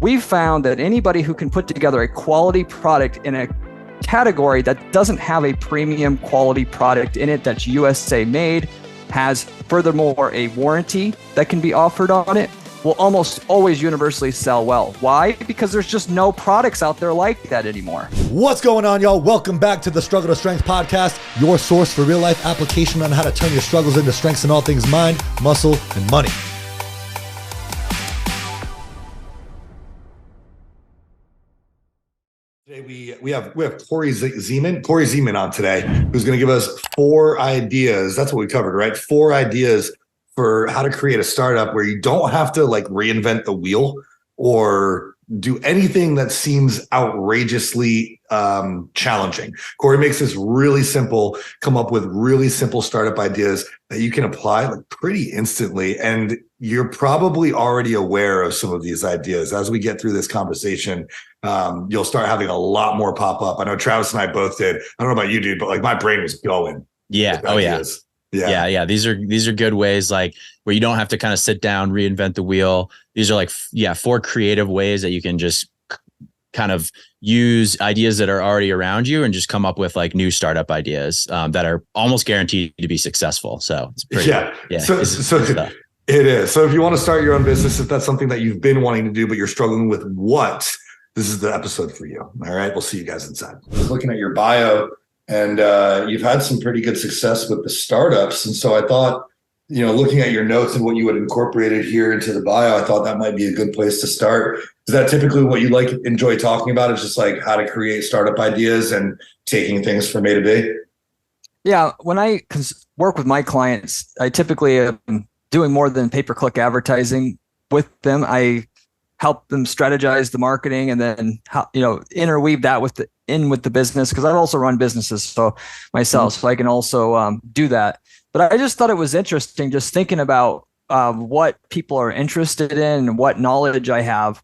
we've found that anybody who can put together a quality product in a category that doesn't have a premium quality product in it that's USA made, has furthermore a warranty that can be offered on it, will almost always universally sell well. Why? Because there's just no products out there like that anymore. What's going on, y'all? Welcome back to the Struggle to Strength podcast, your source for real life application on how to turn your struggles into strengths in all things mind, muscle, and money. Today we have Corey Zieman on today, who's going to give us 4 ideas. That's what we covered, right? 4 ideas for how to create a startup where you don't have to like reinvent the wheel or do anything that seems outrageously challenging. Corey makes this really simple, come up with really simple startup ideas that you can apply like pretty instantly. And you're probably already aware of some of these ideas. As we get through this conversation, you'll start having a lot more pop up. I know Travis and I both did. I don't know about you, dude, but like my brain was going. Yeah. Oh yeah. Yeah. These are good ways, like where you don't have to kind of sit down, reinvent the wheel. These are like, 4 creative ways that you can just kind of use ideas that are already around you and just come up with like new startup ideas that are almost guaranteed to be successful. So it's pretty, So it is. So if you want to start your own business, if that's something that you've been wanting to do, but you're struggling with what, this is the episode for you. All right. We'll see you guys inside. I was looking at your bio, and you've had some pretty good success with the startups. And so I thought, looking at your notes and what you had incorporated here into the bio, I thought that might be a good place to start. Is that typically what you enjoy talking about? It's just like how to create startup ideas and taking things from A to B? Yeah. When I work with my clients, I typically am doing more than pay-per-click advertising with them. I help them strategize the marketing and then interweave that with the business, because I've also run businesses myself, so I can also do that. But I just thought it was interesting just thinking about what people are interested in and what knowledge I have.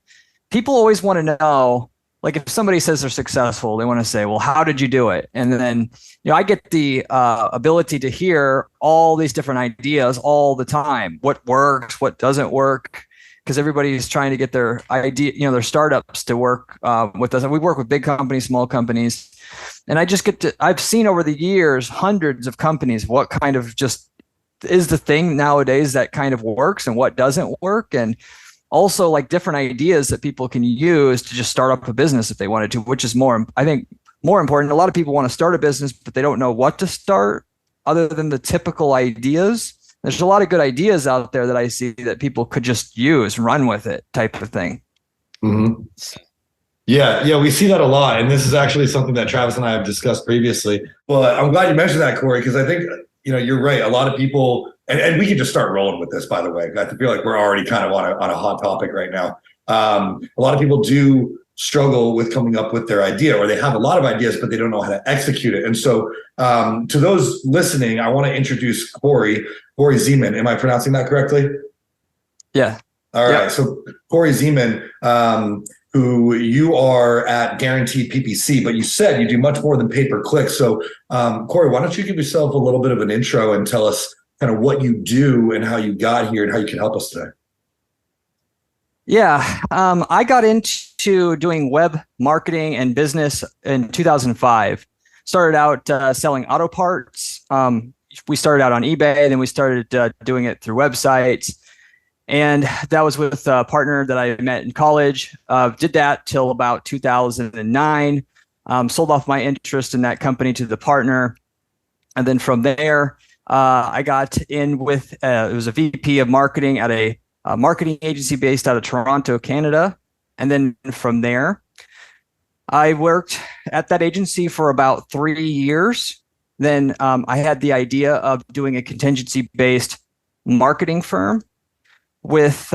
People always want to know, like if somebody says they're successful, they want to say, well, how did you do it? And then, I get the ability to hear all these different ideas all the time. What works, what doesn't work, because everybody's trying to get their idea, their startups to work with us. And we work with big companies, small companies. And I've seen over the years, hundreds of companies, what kind of just is the thing nowadays that kind of works and what doesn't work. And also like different ideas that people can use to just start up a business if they wanted to, which is I think more important. A lot of people want to start a business, but they don't know what to start other than the typical ideas. There's a lot of good ideas out there that I see that people could just use, run with it type of thing. Mm-hmm. Yeah, we see that a lot. And this is actually something that Travis and I have discussed previously. Well, I'm glad you mentioned that, Corey, because I think, you're right. A lot of people, and we can just start rolling with this, by the way. I feel like we're already kind of on a hot topic right now. A lot of people do struggle with coming up with their idea, or they have a lot of ideas, but they don't know how to execute it. And so to those listening, I want to introduce Corey Zieman. Am I pronouncing that correctly? Yeah. All right. So Corey Zieman, who you are at Guaranteed PPC, but you said you do much more than pay-per-click. So Corey, why don't you give yourself a little bit of an intro and tell us kind of what you do and how you got here and how you can help us today? Yeah. I got into doing web marketing and business in 2005. Started out selling auto parts. We started out on eBay, then we started doing it through websites. And that was with a partner that I met in college. Did that till about 2009. Sold off my interest in that company to the partner. And then from there, I got in with, it was a VP of marketing at a marketing agency based out of Toronto, Canada. And then from there, I worked at that agency for about 3 years. Then I had the idea of doing a contingency-based marketing firm with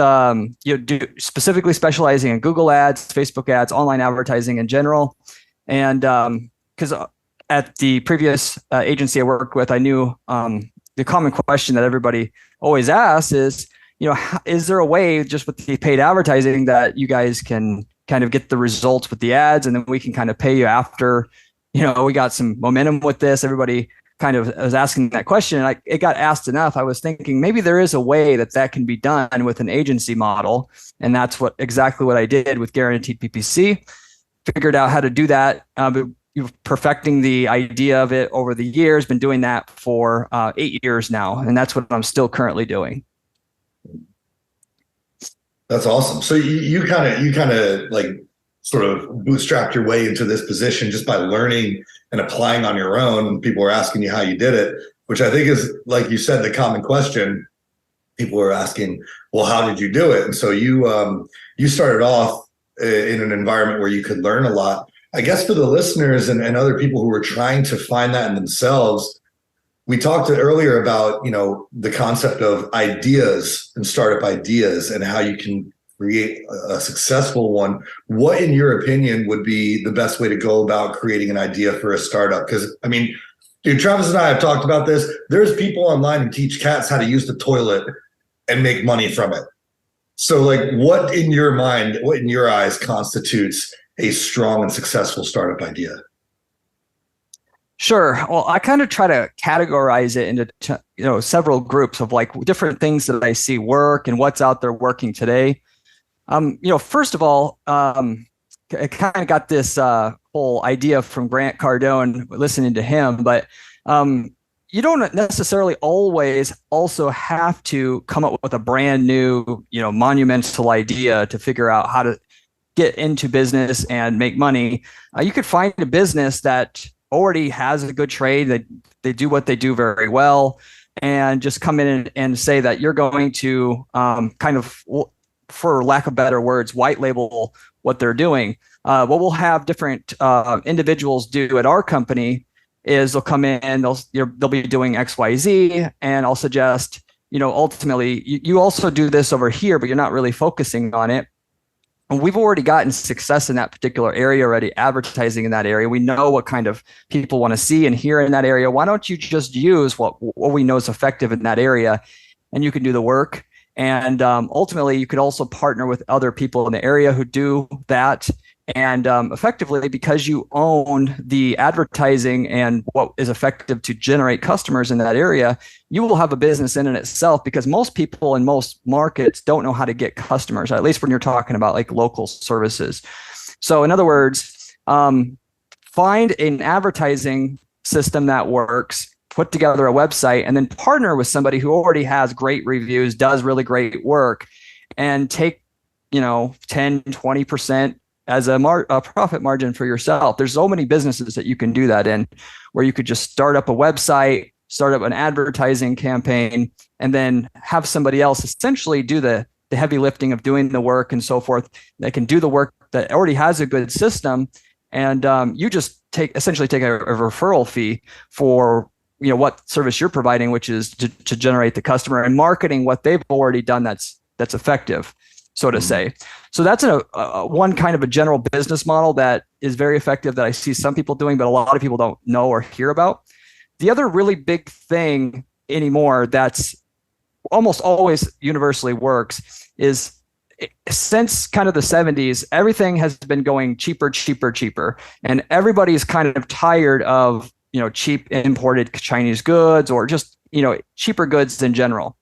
specifically specializing in Google ads, Facebook ads, online advertising in general. And because at the previous agency I worked with, I knew the common question that everybody always asks is, is there a way just with the paid advertising that you guys can kind of get the results with the ads, and then we can kind of pay you after, we got some momentum with this. Everybody kind of was asking that question, and it got asked enough. I was thinking maybe there is a way that can be done with an agency model. And that's exactly what I did with Guaranteed PPC. Figured out how to do that. Perfecting the idea of it over the years, been doing that for 8 years now. And that's what I'm still currently doing. That's awesome. So you kind of like sort of bootstrapped your way into this position just by learning and applying on your own. People were asking you how you did it, which I think is, like you said, the common question. People were asking, well, how did you do it? And so you started off in an environment where you could learn a lot. I guess for the listeners and other people who were trying to find that in themselves, we talked earlier about, the concept of ideas and startup ideas and how you can create a successful one. What, in your opinion, would be the best way to go about creating an idea for a startup? Because, I mean, dude, Travis and I have talked about this. There's people online who teach cats how to use the toilet and make money from it. So, like, what in your mind, what in your eyes constitutes a strong and successful startup idea? Sure. Well, I kind of try to categorize it into several groups of like different things that I see work and what's out there working today. First of all, I kind of got this whole idea from Grant Cardone, listening to him, but you don't necessarily always also have to come up with a brand new, monumental idea to figure out how to get into business and make money. You could find a business that already has a good trade, that they do what they do very well, and just come in and say that you're going to kind of, for lack of better words, white label what they're doing. What we'll have different individuals do at our company is they'll come in, they'll be doing X, Y, Z, and I'll suggest, ultimately you also do this over here, but you're not really focusing on it. And we've already gotten success in that particular area already, advertising in that area. We know what kind of people want to see and hear in that area. Why don't you just use what we know is effective in that area, and you can do the work. And ultimately, you could also partner with other people in the area who do that. And effectively, because you own the advertising and what is effective to generate customers in that area, you will have a business in itself, because most people in most markets don't know how to get customers, at least when you're talking about like local services. So in other words, find an advertising system that works, put together a website, and then partner with somebody who already has great reviews, does really great work, and take 10-20% as a profit margin for yourself. There's so many businesses that you can do that in, where you could just start up a website, start up an advertising campaign, and then have somebody else essentially do the heavy lifting of doing the work and so forth. They can do the work that already has a good system, and you just essentially take a referral fee for what service you're providing, which is to generate the customer, and marketing what they've already done that's effective, so to say. So that's one kind of a general business model that is very effective that I see some people doing, but a lot of people don't know or hear about. The other really big thing anymore that's almost always universally works is, since kind of the 70s, everything has been going cheaper, cheaper, cheaper. And everybody's kind of tired of, cheap imported Chinese goods, or just, cheaper goods in general.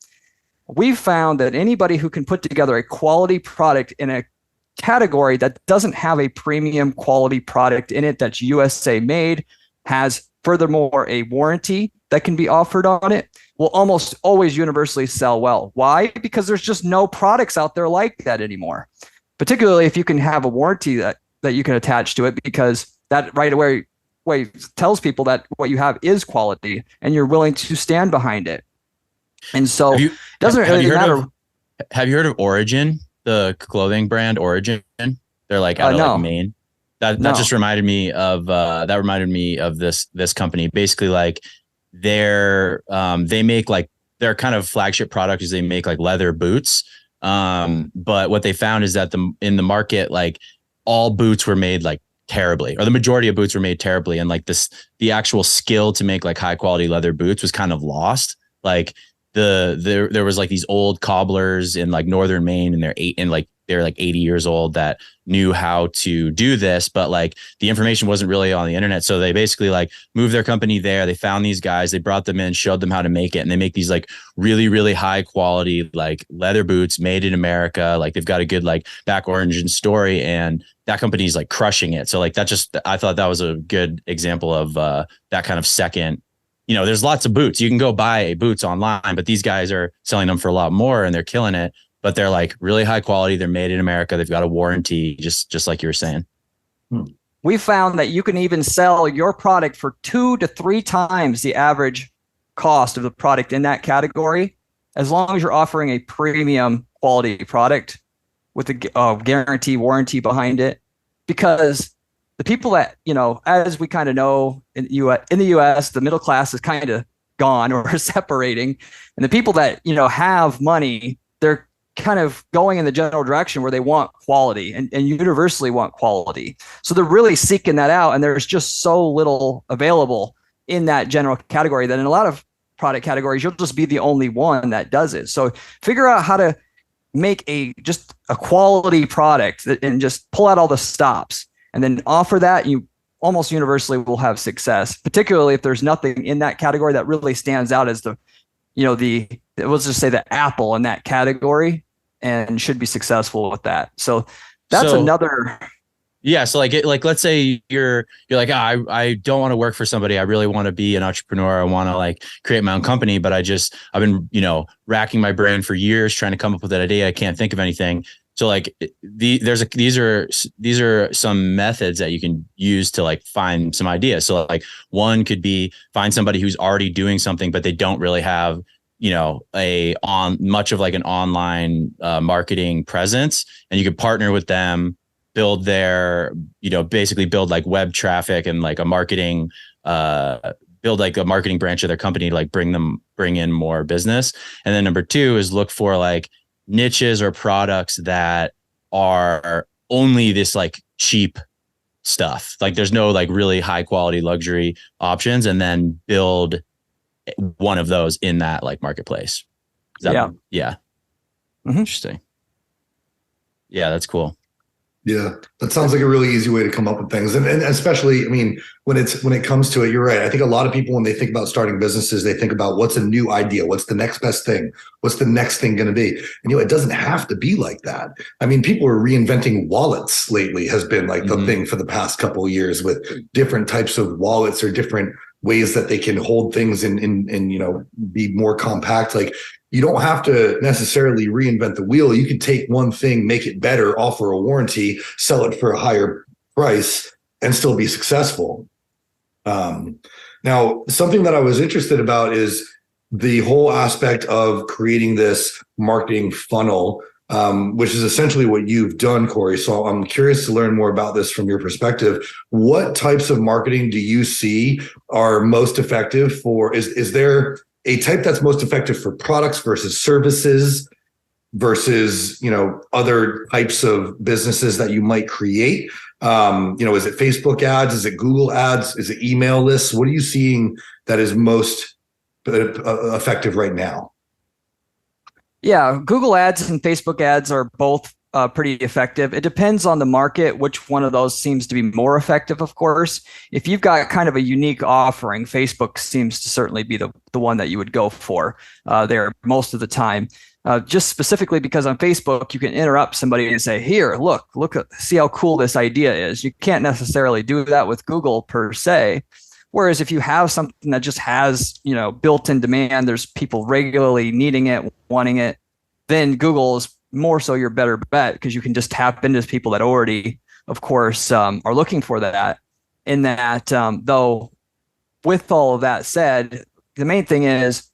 We've found that anybody who can put together a quality product in a category that doesn't have a premium quality product in it that's USA made, has furthermore a warranty that can be offered on it, will almost always universally sell well. Why? Because there's just no products out there like that anymore. Particularly if you can have a warranty that you can attach to it, because that right away tells people that what you have is quality and you're willing to stand behind it. And so it doesn't really matter. Have you heard of Origin, the clothing brand Origin? They're like out of like Maine. That just reminded me of this company. Basically, like they make like their kind of flagship product is they make like leather boots. But what they found is that in the market, like all boots were made like terribly, or the majority of boots were made terribly, and like the actual skill to make like high quality leather boots was kind of lost. Like there was like these old cobblers in like northern Maine, and they they're like 80 years old that knew how to do this, but like the information wasn't really on the internet. So they basically like moved their company there. They found these guys, they brought them in, showed them how to make it. And they make these like really, really high quality, like leather boots made in America. Like they've got a good like back origin story, and that company's like crushing it. So like that just, I thought that was a good example of that kind of second, you know, there's lots of boots. You can go buy boots online, but these guys are selling them for a lot more and they're killing it. But they're like really high quality. They're made in America. They've got a warranty, just like you were saying. We found that you can even sell your product for 2 to 3 times the average cost of the product in that category, as long as you're offering a premium quality product with a guarantee warranty behind it. Because the people that, you know, as we kind of know in the US, the middle class is kind of gone or separating. And the people that, you know, have money, they're kind of going in the general direction where they want quality and universally want quality. So they're really seeking that out. And there's just so little available in that general category that in a lot of product categories, you'll just be the only one that does it. So figure out how to make just a quality product and just pull out all the stops and then offer that. You almost universally will have success, particularly if there's nothing in that category that really stands out as let's just say the Apple in that category, and should be successful with that. So that's another. Yeah. So like let's say you're like, I don't want to work for somebody. I really want to be an entrepreneur. I want to like create my own company, but I've been, you know, racking my brain for years trying to come up with that idea. I can't think of anything. So like these are some methods that you can use to like find some ideas. So like one could be find somebody who's already doing something, but they don't really have, you know, much of like an online marketing presence, and you could partner with them, build basically build like web traffic and like a marketing, build like a marketing branch of their company, like bring in more business. And then number 2 is look for like niches or products that are only this like cheap stuff. Like there's no like really high quality luxury options, and then build one of those in that like marketplace. Yeah. Mm-hmm. Interesting. Yeah, that's cool. Yeah, that sounds like a really easy way to come up with things. And especially, I mean, when it comes to it, you're right. I think a lot of people, when they think about starting businesses, they think about what's a new idea? What's the next best thing? What's the next thing going to be? And, you know, it doesn't have to be like that. I mean, people are reinventing wallets lately has been like the thing for the past couple of years, with different types of wallets or different ways that they can hold things in, you know, be more compact. Like, you don't have to necessarily reinvent the wheel. You can take one thing, make it better, offer a warranty, sell it for a higher price, and still be successful. Now, something that I was interested about is the whole aspect of creating this marketing funnel, which is essentially what you've done, Corey. So I'm curious to learn more about this from your perspective. What types of marketing do you see are most effective for? Is there a type that's most effective for products versus services versus, you know, other types of businesses that you might create? You know, is it Facebook ads? Is it Google ads? Is it email lists? What are you seeing that is most effective right now? Yeah, Google ads and Facebook ads are both pretty effective. It depends on the market, which one of those seems to be more effective, of course. If you've got kind of a unique offering, Facebook seems to certainly be the one that you would go for there most of the time. Just specifically because on Facebook, you can interrupt somebody and say, here, look, see how cool this idea is. You can't necessarily do that with Google per se. Whereas if you have something that just has, you know, built-in demand, there's people regularly needing it, wanting it, then Google is more so your better bet, because you can just tap into people that already, of course, are looking for that. In that, though, with all of that said, the main thing is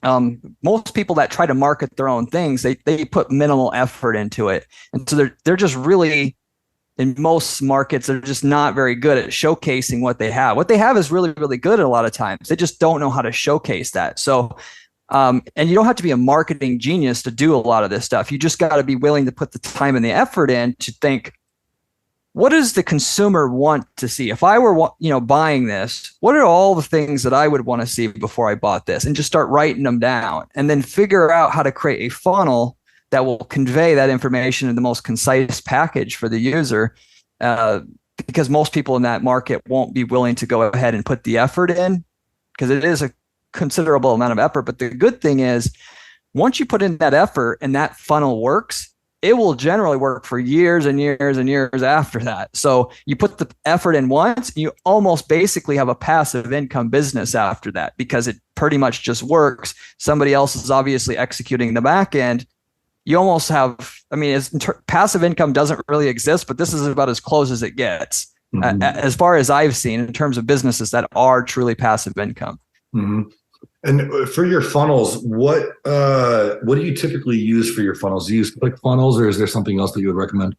most people that try to market their own things, they put minimal effort into it. And so they're just really, in most markets, they're just not very good at showcasing what they have. What they have is really, really good a lot of times. They just don't know how to showcase that. So and you don't have to be a marketing genius to do a lot of this stuff. You just got to be willing to put the time and the effort in to think, what does the consumer want to see? If I were, you know, buying this, what are all the things that I would want to see before I bought this? And just start writing them down, and then figure out how to create a funnel that will convey that information in the most concise package for the user. Because most people in that market won't be willing to go ahead and put the effort in, because it is a considerable amount of effort. But the good thing is, once you put in that effort and that funnel works, it will generally work for years and years and years after that. So you put the effort in once, and you almost basically have a passive income business after that, because it pretty much just works. Somebody else is obviously executing the back end. You almost have, I mean, passive income doesn't really exist, but this is about as close as it gets, as far as I've seen, in terms of businesses that are truly passive income. Mm-hmm. And for your funnels, what do you typically use for your funnels? Do you use ClickFunnels, or is there something else that you would recommend?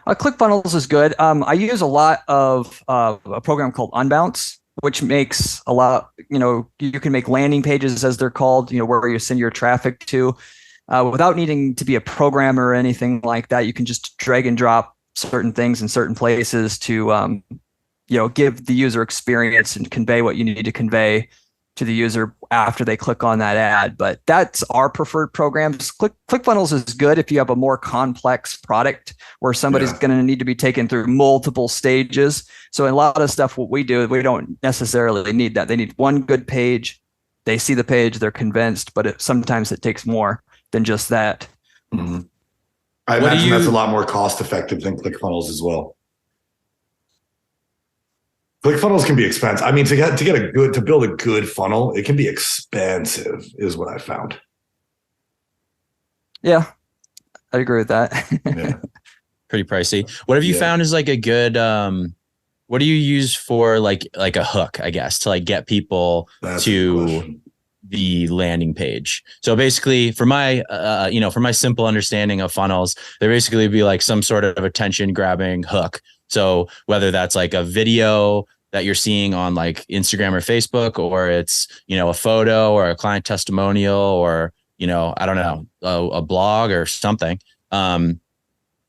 ClickFunnels is good. I use a lot of a program called Unbounce, which makes a lot, you can make landing pages, as they're called, where you send your traffic to, without needing to be a programmer or anything like that. You can just drag and drop certain things in certain places to, give the user experience and convey what you need to convey to the user after they click on that ad. But that's our preferred programs. ClickFunnels is good if you have a more complex product where somebody's going to need to be taken through multiple stages. So in a lot of stuff, what we do, we don't necessarily need that. They need one good page. They see the page, they're convinced, but sometimes it takes more than just that. Mm-hmm. I imagine that's a lot more cost effective than ClickFunnels as well. ClickFunnels can be expensive. I mean, to build a good funnel, it can be expensive, is what I found. Yeah, I agree with that. Yeah. Pretty pricey. What have you found is like a good, what do you use for like a hook, I guess, to like get people to the landing page? So basically for my, for my simple understanding of funnels, there basically be like some sort of attention grabbing hook. So whether that's like a video that you're seeing on like Instagram or Facebook, or it's, a photo or a client testimonial, or, I don't know, a blog or something, some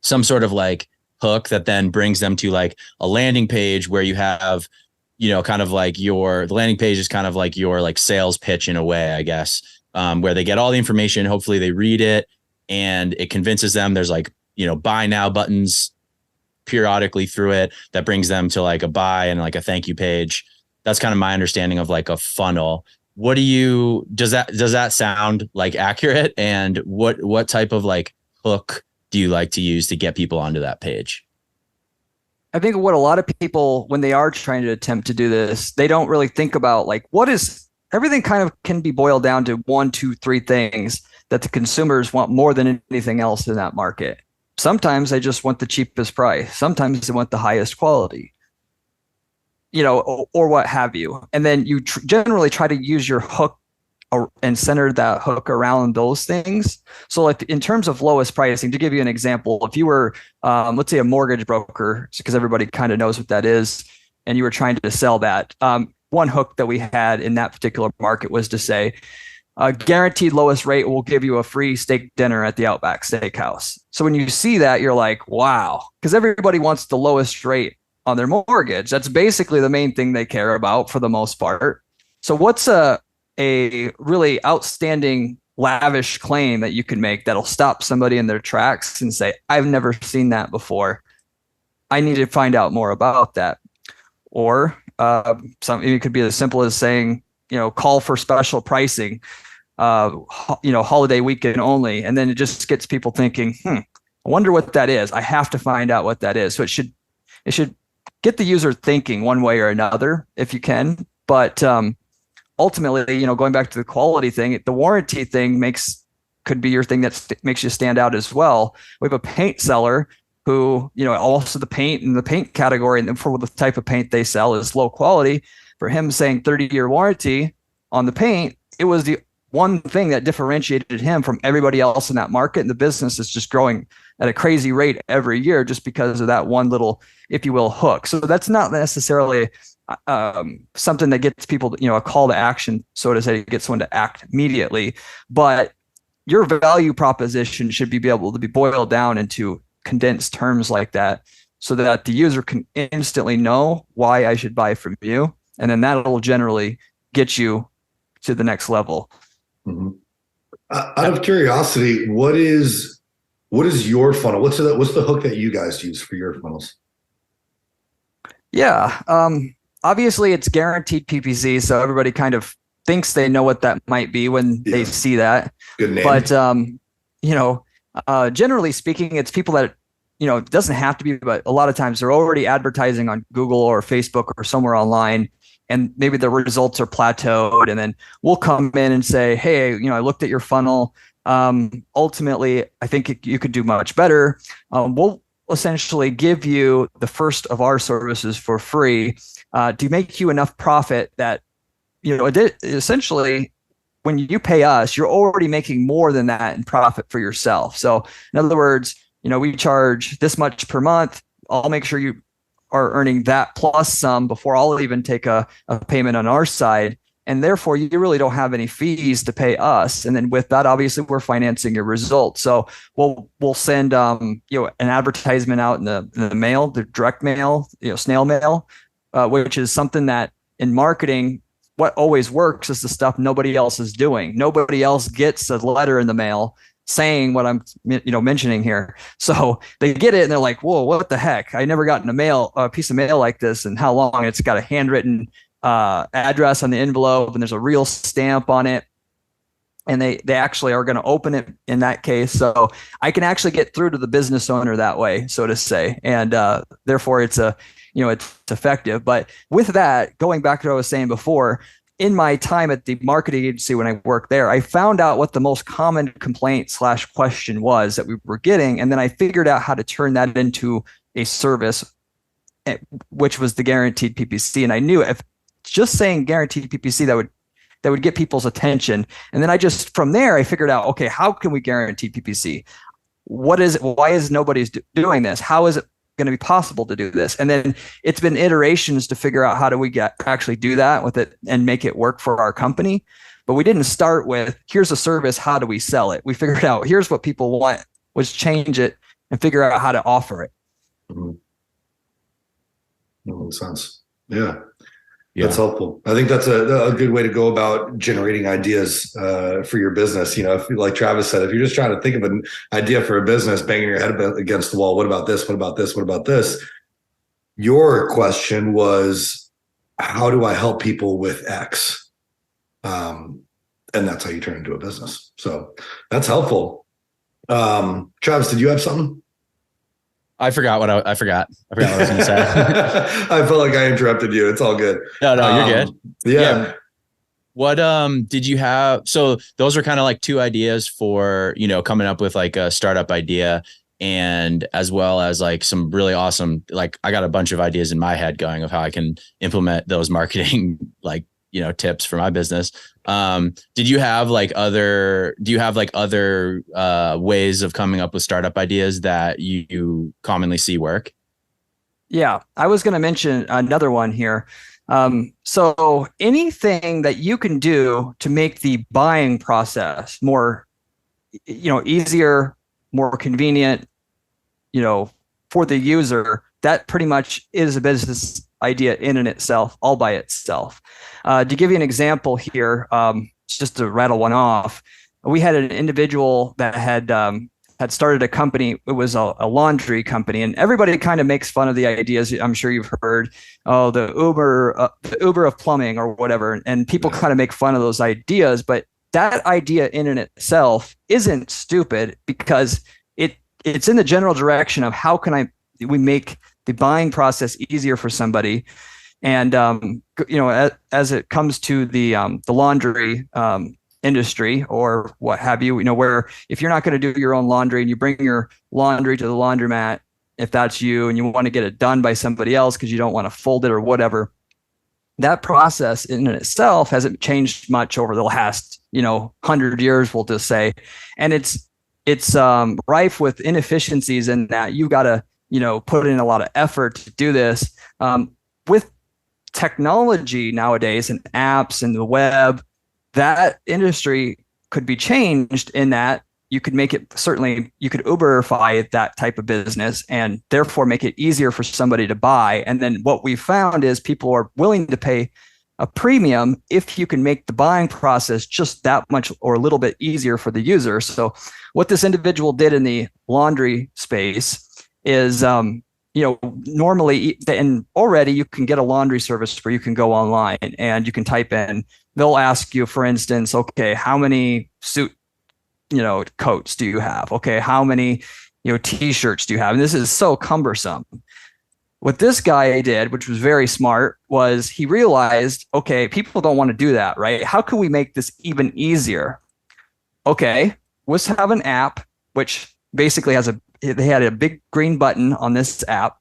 sort of like hook that then brings them to like a landing page where you have, kind of like the landing page is kind of like your like sales pitch in a way, I guess, where they get all the information. Hopefully they read it and it convinces them. There's like, buy now buttons periodically through it that brings them to like a buy and like a thank you page. That's kind of my understanding of like a funnel. Does that sound like accurate? And what type of like hook do you like to use to get people onto that page? I think what a lot of people, when they are trying to attempt to do this, they don't really think about like, everything kind of can be boiled down to 1, 2, 3 things that the consumers want more than anything else in that market. Sometimes they just want the cheapest price. Sometimes they want the highest quality, or what have you. And then you generally try to use your hook and center that hook around those things. So like in terms of lowest pricing, to give you an example, if you were, let's say a mortgage broker, because everybody kind of knows what that is, and you were trying to sell that, one hook that we had in that particular market was to say, guaranteed lowest rate will give you a free steak dinner at the Outback Steakhouse. So when you see that, you're like, wow, because everybody wants the lowest rate on their mortgage. That's basically the main thing they care about for the most part. So what's a really outstanding, lavish claim that you can make that'll stop somebody in their tracks and say, I've never seen that before. I need to find out more about that. Or it could be as simple as saying, call for special pricing, holiday weekend only. And then it just gets people thinking, I wonder what that is. I have to find out what that is. So it should get the user thinking one way or another if you can. But ultimately, going back to the quality thing, the warranty thing could be your thing that makes you stand out as well. We have a paint seller who, also the paint category and for the type of paint they sell is low quality. For him saying 30-year warranty on the paint, it was the one thing that differentiated him from everybody else in that market. And the business is just growing at a crazy rate every year just because of that one little, if you will, hook. So that's not necessarily something that gets people, a call to action, so to say, get someone to act immediately. But your value proposition should be able to be boiled down into condensed terms like that so that the user can instantly know why I should buy from you. And then that'll generally get you to the next level. Mm-hmm. Out of curiosity, what is your funnel? What's the hook that you guys use for your funnels? Yeah. Obviously it's guaranteed PPC. So everybody kind of thinks they know what that might be when they see that. Good name. But, generally speaking, it's people that, it doesn't have to be, but a lot of times they're already advertising on Google or Facebook or somewhere online, and maybe the results are plateaued. And then we'll come in and say, hey, I looked at your funnel. Ultimately, I think you could do much better. We'll essentially give you the first of our services for free to make you enough profit that, essentially when you pay us, you're already making more than that in profit for yourself. So in other words, we charge this much per month. I'll make sure you are earning that plus some before I'll even take a payment on our side. And therefore, you really don't have any fees to pay us. And then with that, obviously, we're financing your results. So we'll send an advertisement out in the mail, the direct mail, snail mail, which is something that in marketing, what always works is the stuff nobody else is doing. Nobody else gets a letter in the mail saying what I'm mentioning here. So they get it and they're like, whoa, what the heck? I never gotten a piece of mail like this, and how long? It's got a handwritten address on the envelope, and there's a real stamp on it, and they actually are going to open it in that case. So I can actually get through to the business owner that way, so to say, and therefore it's effective. But with that, going back to what I was saying before, in my time at the marketing agency when I worked there, I found out what the most common complaint / question was that we were getting, and then I figured out how to turn that into a service, which was the guaranteed PPC. And I knew if just saying guaranteed PPC, that would get people's attention. And then from there, I figured out, okay, how can we guarantee PPC? What is it? Why is nobody doing this? How is it going to be possible to do this? And then it's been iterations to figure out how do we actually do that with it and make it work for our company. But we didn't start with, here's a service, how do we sell it? We figured out, here's what people want, was change it and figure out how to offer it. Mm-hmm. That makes sense. Yeah. That's helpful. I think that's a good way to go about generating ideas for your business. If, like Travis said, if you're just trying to think of an idea for a business, banging your head against the wall, what about this? What about this? What about this? Your question was, how do I help people with X? And that's how you turn into a business. So that's helpful. Travis, did you have something? I forgot what I forgot what I was going to say. I felt like I interrupted you. It's all good. No, you're good. Yeah. What did you have? So those are kind of like two ideas for, coming up with like a startup idea, and as well as like some really awesome, like I got a bunch of ideas in my head going of how I can implement those marketing tips for my business. Do you have other ways of coming up with startup ideas that you commonly see work? Yeah, I was going to mention another one here. So anything that you can do to make the buying process more, easier, more convenient, for the user, that pretty much is a business idea in and itself, all by itself. To give you an example here, just to rattle one off, we had an individual that had started a company. It was a laundry company, and everybody kind of makes fun of the ideas. I'm sure you've heard, the Uber of plumbing or whatever, and people kind of make fun of those ideas. But that idea in and itself isn't stupid, because it's in the general direction of how can we make the buying process easier for somebody. And, as it comes to the laundry industry or what have you, where if you're not going to do your own laundry and you bring your laundry to the laundromat, if that's you and you want to get it done by somebody else because you don't want to fold it or whatever, that process in itself hasn't changed much over the last, 100 years, we'll just say. And it's rife with inefficiencies in that you've got to, put in a lot of effort to do this. With technology nowadays and apps and the web, that industry could be changed in that you could make it, certainly you could Uberify that type of business and therefore make it easier for somebody to buy. And then what we found is people are willing to pay a premium if you can make the buying process just that much or a little bit easier for the user. So what this individual did in the laundry space is, normally, and already you can get a laundry service where you can go online and you can type in, they'll ask you, for instance, okay, how many suit, coats do you have? Okay, how many, t-shirts do you have? And this is so cumbersome. What this guy did, which was very smart, was he realized, okay, people don't want to do that, right? How can we make this even easier? Okay, let's have an app, which basically they had a big green button on this app.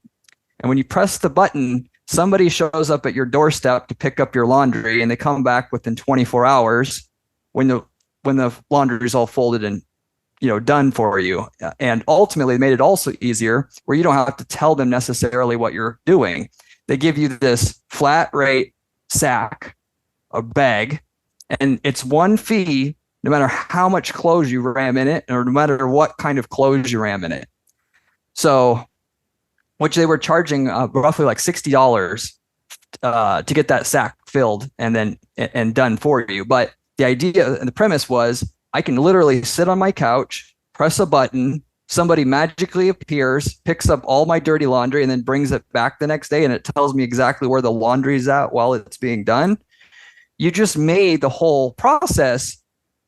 And when you press the button, somebody shows up at your doorstep to pick up your laundry, and they come back within 24 hours when the laundry is all folded and done for you. And ultimately made it also easier where you don't have to tell them necessarily what you're doing. They give you this flat rate sack, a bag, and it's one fee no matter how much clothes you ram in it, or no matter what kind of clothes you ram in it. So, which they were charging roughly like $60 to get that sack filled and done for you. But the idea and the premise was, I can literally sit on my couch, press a button, somebody magically appears, picks up all my dirty laundry, and then brings it back the next day, and it tells me exactly where the laundry is at while it's being done. You just made the whole process.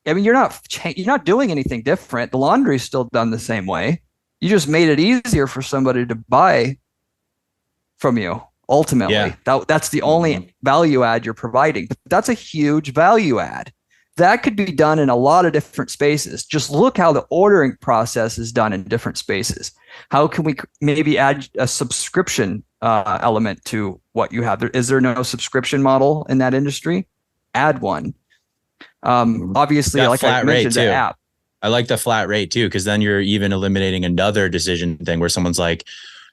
I mean, you're not doing anything different. The laundry is still done the same way. You just made it easier for somebody to buy from you. Ultimately, that's the only value add you're providing. But that's a huge value add. That could be done in a lot of different spaces. Just look how the ordering process is done in different spaces. How can we maybe add a subscription element to what you have? Is there no subscription model in that industry? Add one. Obviously, like I mentioned, the app. I like the flat rate too, because then you're even eliminating another decision thing where someone's like,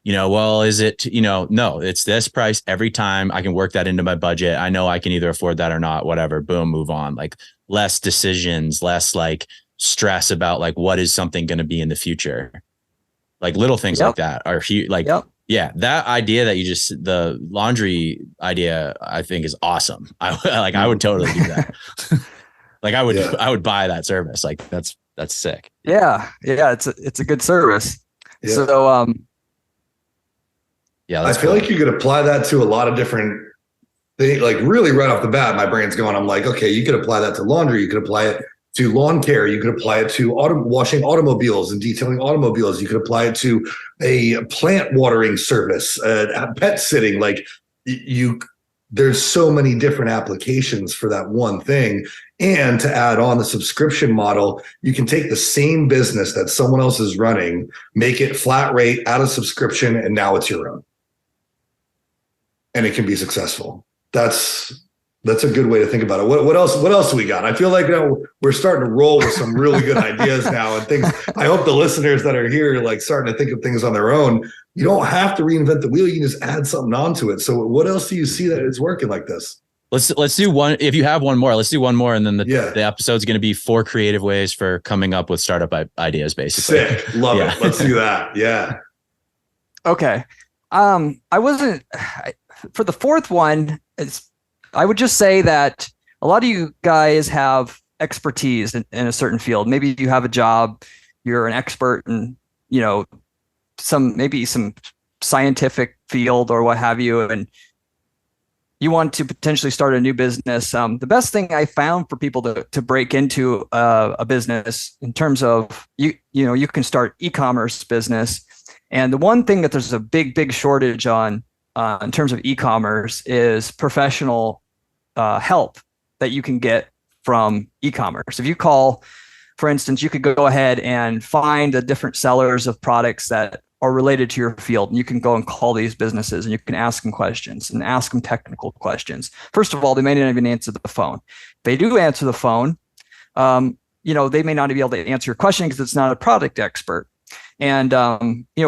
well, is it, no, it's this price every time. I can work that into my budget. I know I can either afford that or not, whatever, boom, move on. Like less decisions, less like stress about like, what is something going to be in the future? Like little things like that are huge. Like, yeah, that idea that the laundry idea, I think is awesome. I would totally do that. Like I would buy that service. Like that's sick. Yeah. It's a good service. Yeah. So, I feel like you could apply that to a lot of different things. Like really right off the bat, my brain's going, I'm like, okay, you could apply that to laundry. You could apply it to lawn care. You could apply it to washing automobiles and detailing automobiles. You could apply it to a plant watering service, pet sitting. Like there's so many different applications for that one thing. And to add on the subscription model, you can take the same business that someone else is running, make it flat rate, add a subscription, and now it's your own. And it can be successful. That's a good way to think about it. What else do we got? I feel like we're starting to roll with some really good ideas now and things. I hope the listeners that are here are like starting to think of things on their own. You don't have to reinvent the wheel. You can just add something onto it. So what else do you see that is working like this? Let's do one. If you have one more, let's do one more. And then the episode's going to be 4 creative ways for coming up with startup ideas, basically. Sick. Love it. Let's do that. Yeah. Okay. For the fourth one, I would just say that a lot of you guys have expertise in a certain field. Maybe you have a job, you're an expert in, some scientific field or what have you, and you want to potentially start a new business. The best thing I found for people to break into a business in terms of, you can start e-commerce business. And the one thing that there's a big shortage on in terms of e-commerce is professional help that you can get from e-commerce. If you call, for instance, you could go ahead and find the different sellers of products that are related to your field. And you can go and call these businesses and you can ask them questions and ask them technical questions. First of all, they may not even answer the phone. If they do answer the phone, they may not be able to answer your question because it's not a product expert. And,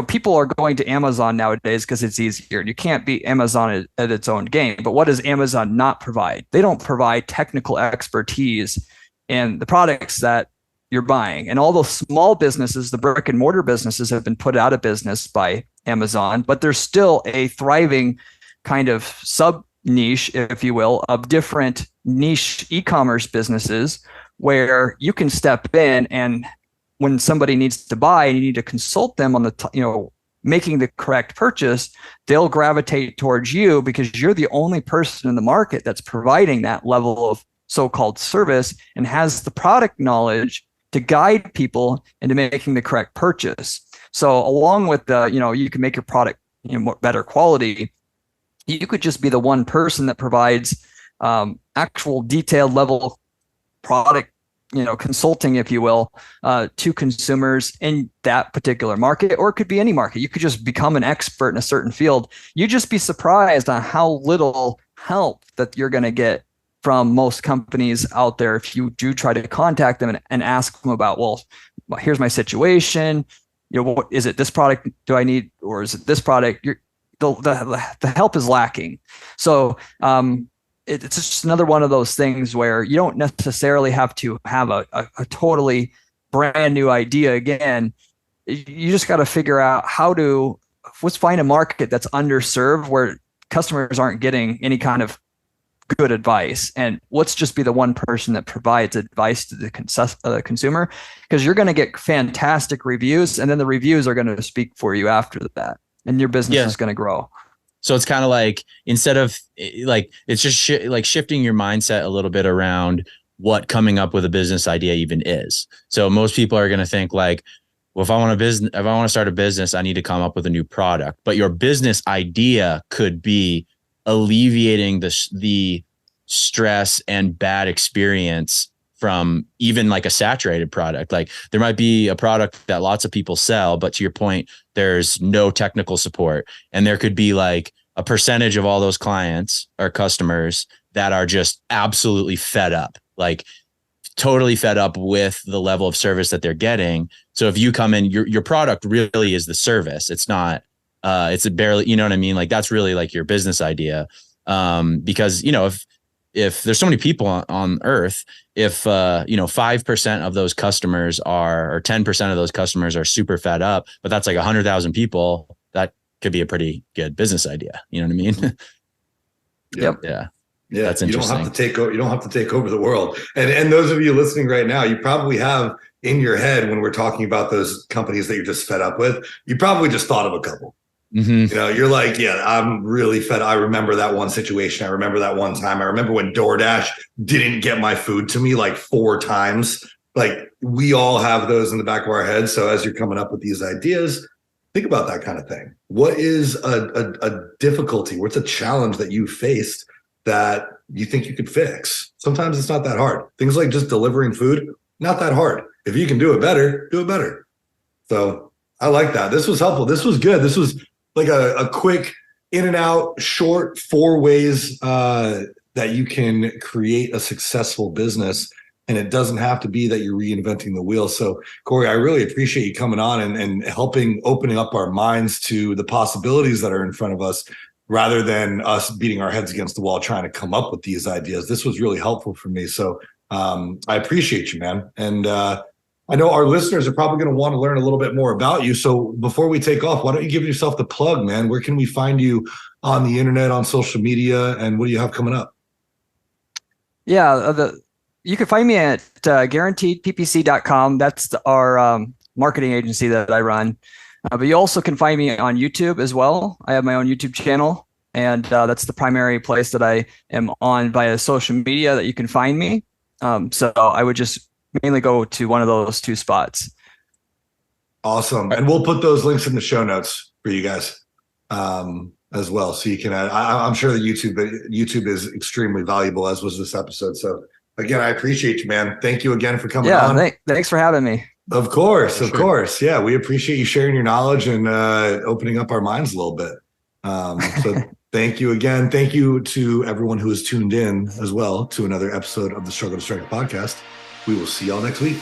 people are going to Amazon nowadays because it's easier. You can't beat Amazon at its own game. But what does Amazon not provide? They don't provide technical expertise in the products that you're buying. And all those small businesses, the brick and mortar businesses, have been put out of business by Amazon, but there's still a thriving kind of sub niche, if you will, of different niche e-commerce businesses where you can step in, and when somebody needs to buy and you need to consult them on the, making the correct purchase, they'll gravitate towards you because you're the only person in the market that's providing that level of so-called service and has the product knowledge to guide people into making the correct purchase. So along with the, you can make your product, better quality, you could just be the one person that provides actual detailed level product, consulting, if you will, to consumers in that particular market, or it could be any market. You could just become an expert in a certain field. You'd just be surprised on how little help that you're going to get from most companies out there if you do try to contact them and ask them about, well, here's my situation. What is it? This product do I need, or is it this product? The help is lacking. So it's just another one of those things where you don't necessarily have to have a totally brand new idea. Again, you just got to figure out let's find a market that's underserved where customers aren't getting any kind of good advice. And let's just be the one person that provides advice to the consumer, because you're going to get fantastic reviews, and then the reviews are going to speak for you after that, and your business is going to grow. So it's kind of like, instead of it's just shifting your mindset a little bit around what coming up with a business idea even is. So most people are going to think like, well, if I want to start a business, I need to come up with a new product. But your business idea could be alleviating the stress and bad experience from even like a saturated product. Like there might be a product that lots of people sell, but to your point, there's no technical support. And there could be like a percentage of all those clients or customers that are just absolutely fed up, like totally fed up with the level of service that they're getting. So if you come in, your product really is the service. It's not, it's barely, you know what I mean? Like that's really like your business idea. Because, if there's so many people on earth, if 5% of those customers or 10% of those customers are super fed up, but that's like 100,000 people, that could be a pretty good business idea. You know what I mean? Yep. Yeah. Yeah. That's interesting. You don't have to take over the world. And those of you listening right now, you probably have in your head, when we're talking about those companies that you're just fed up with, you probably just thought of a couple. Mm-hmm. You're like, yeah, I'm really fed. I remember that one situation. I remember that one time. I remember when DoorDash didn't get my food to me like 4 times. Like we all have those in the back of our heads. So as you're coming up with these ideas, think about that kind of thing. What is a difficulty? What's a challenge that you faced that you think you could fix? Sometimes it's not that hard. Things like just delivering food, not that hard. If you can do it better, do it better. So I like that. This was helpful. This was good. This was like a quick in and out, short 4 ways that you can create a successful business. And it doesn't have to be that you're reinventing the wheel. So Corey, I really appreciate you coming on and helping opening up our minds to the possibilities that are in front of us, rather than us beating our heads against the wall trying to come up with these ideas. This was really helpful for me. So I appreciate you, man. And I know our listeners are probably going to want to learn a little bit more about you. So before we take off, why don't you give yourself the plug, man? Where can we find you on the internet, on social media, and what do you have coming up? Yeah, you can find me at guaranteedppc.com. That's our marketing agency that I run. But you also can find me on YouTube as well. I have my own YouTube channel, and that's the primary place that I am on via social media that you can find me. So I would just mainly go to one of those 2 spots. Awesome. And we'll put those links in the show notes for you guys as well. So you can add, I'm sure that YouTube is extremely valuable, as was this episode. So again, I appreciate you, man. Thank you again for coming on. Thanks for having me. Of course. Yeah. We appreciate you sharing your knowledge and opening up our minds a little bit. So thank you again. Thank you to everyone who has tuned in as well to another episode of the Struggle to Strike podcast. We will see y'all next week.